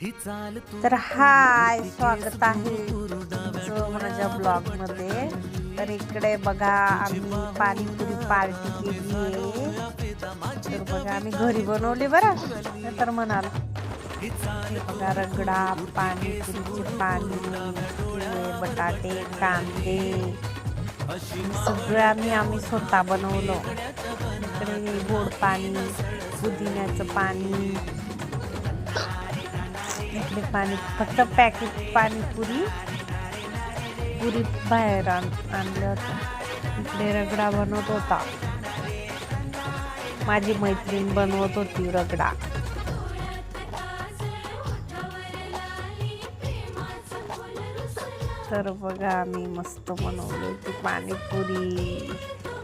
तर हाय, स्वागत आहे तुमचं माझ्या ब्लॉगमध्ये. तर इकडे बघा, आम्ही पाणीपुरी पार्टी केली आहे. तर बघा, आम्ही घरी बनवली बरं, तर म्हणाल हे बघा, रगडा, पाणीपुरीचे पाणी, बटाटे, कांदे सगळं आम्ही स्वतः बनवलं. इकडे गोड पाणी, पुदिन्याचं पाणी, इकडे पाणी फक्त पॅकेट पाणीपुरी बाहेर आणलं होतं. इकडे रगडा बनवत होता, माझी मैत्रीण बनवत होती रगडा. तर बघा, आम्ही मस्त बनवली होती पाणीपुरी.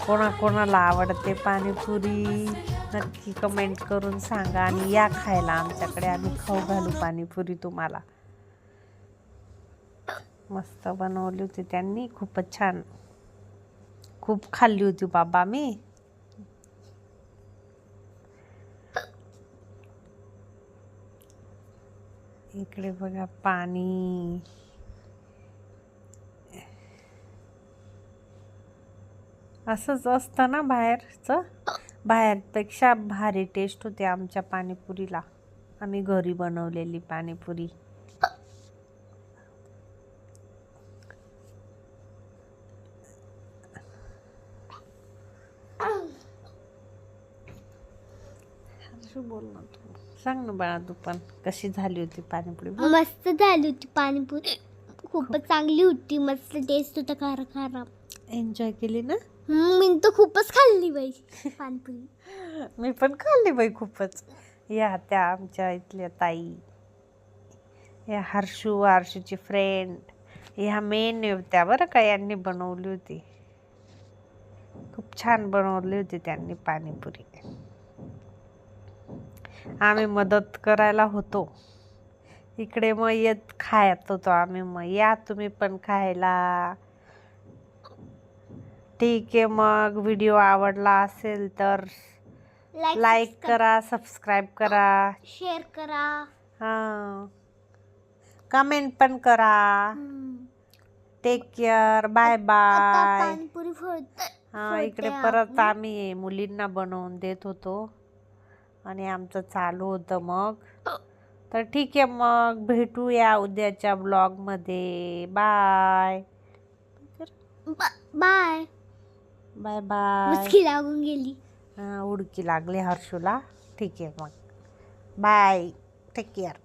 कोणाकोणाला आवडते पाणीपुरी नक्की कमेंट करून सांगा आणि या खायला आमच्याकडे. आम्ही खाऊ घालू पाणीपुरी तुम्हाला. मस्त बनवली होती त्यांनी, खूपच छान. खूप खाल्ली होती बाबा मी. इकडे बघा पाणी. असंच असतं ना बाहेरचं. बाहेरपेक्षा भारी टेस्ट होते आमच्या पाणीपुरीला. आम्ही घरी बनवलेली पाणीपुरी. बोल ना तू, सांग ना बाळा, तू पण कशी झाली होती पाणीपुरी? मस्त झाली होती पाणीपुरी, खूपच चांगली होती. मस्त टेस्ट होता, खारा खारा. एन्जॉय केली ना? मी तर खूपच खाल्ली बाई पाणीपुरी. मी पण खाल्ली बाई खूपच. या त्या आमच्या इथल्या ताई, या हर्षूची फ्रेंड, ह्या मेन होत्या बरं का. यांनी बनवली होती, खूप छान बनवली होती त्यांनी पाणीपुरी. आम्ही मदत करायला होतो इकडे, मग येत खायत होतो आम्ही. मग या तुम्ही पण खायला. ठीक आहे, मग व्हिडिओ आवडला असेल तर लाईक करा, सबस्क्राईब करा, शेअर करा, हां, कमेंट पण करा. Take care, bye bye. Panipuri हां, इकडे परत आम्ही मुलींना बनवून देत होतो आणि आमचं चालू होतं. मग तर ठीक आहे, मग भेटूया उद्याच्या ब्लॉगमध्ये. Bye bye bye bye. मुसकी लागून गेली. उडकी लागली हर्षूला. ठीक आहे, मग बाय, टेक केअर.